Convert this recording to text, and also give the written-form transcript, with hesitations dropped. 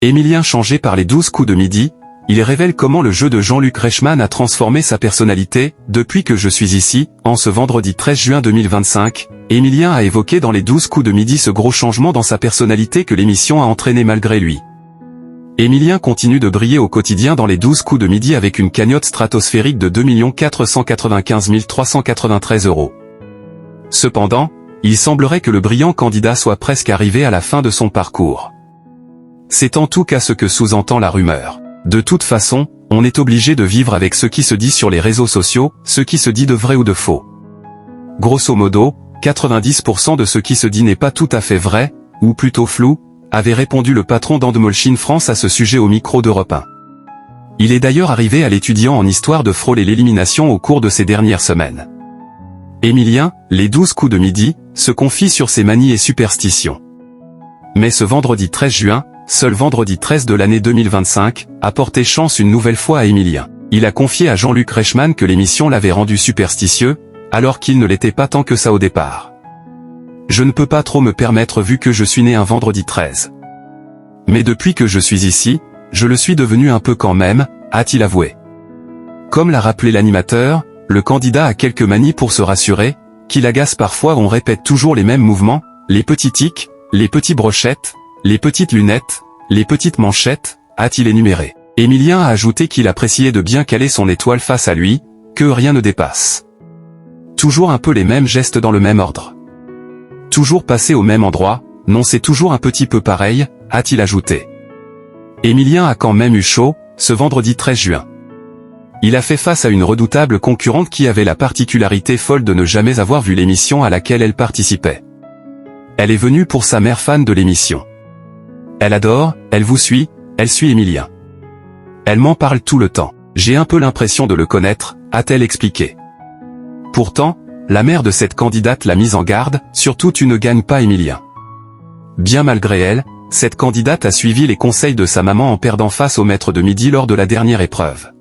Émilien changé par les 12 coups de midi, il révèle comment le jeu de Jean-Luc Reichmann a transformé sa personnalité. Depuis que je suis ici, en ce vendredi 13 juin 2025, Émilien a évoqué dans les 12 coups de midi ce gros changement dans sa personnalité que l'émission a entraîné malgré lui. Émilien continue de briller au quotidien dans les 12 coups de midi avec une cagnotte stratosphérique de 2 495 393 €. Cependant, il semblerait que le brillant candidat soit presque arrivé à la fin de son parcours. C'est en tout cas ce que sous-entend la rumeur. De toute façon, on est obligé de vivre avec ce qui se dit sur les réseaux sociaux, ce qui se dit de vrai ou de faux. Grosso modo, 90% de ce qui se dit n'est pas tout à fait vrai, ou plutôt flou, avait répondu le patron d'Endemolshin France à ce sujet au micro d'Europe 1. Il est d'ailleurs arrivé à l'étudiant en histoire de frôler l'élimination au cours de ces dernières semaines. Émilien, les 12 coups de midi, se confie sur ses manies et superstitions. Mais ce vendredi 13 juin, seul vendredi 13 de l'année 2025, a porté chance une nouvelle fois à Émilien. Il a confié à Jean-Luc Reichmann que l'émission l'avait rendu superstitieux, alors qu'il ne l'était pas tant que ça au départ. Je ne peux pas trop me permettre vu que je suis né un vendredi 13. Mais depuis que je suis ici, je le suis devenu un peu quand même, a-t-il avoué. Comme l'a rappelé l'animateur, le candidat a quelques manies pour se rassurer, qu'il agace parfois. On répète toujours les mêmes mouvements, les petits tics, les petits brochettes, les petites lunettes, les petites manchettes, a-t-il énuméré. Émilien a ajouté qu'il appréciait de bien caler son étoile face à lui, que rien ne dépasse. Toujours un peu les mêmes gestes dans le même ordre. Toujours passer au même endroit, non c'est toujours un petit peu pareil, a-t-il ajouté. Émilien a quand même eu chaud, ce vendredi 13 juin. Il a fait face à une redoutable concurrente qui avait la particularité folle de ne jamais avoir vu l'émission à laquelle elle participait. Elle est venue pour sa mère fan de l'émission. Elle adore, elle vous suit, elle suit Émilien. Elle m'en parle tout le temps. J'ai un peu l'impression de le connaître, a-t-elle expliqué. Pourtant, la mère de cette candidate l'a mise en garde, surtout tu ne gagnes pas Émilien. Bien malgré elle, cette candidate a suivi les conseils de sa maman en perdant face au maître de midi lors de la dernière épreuve.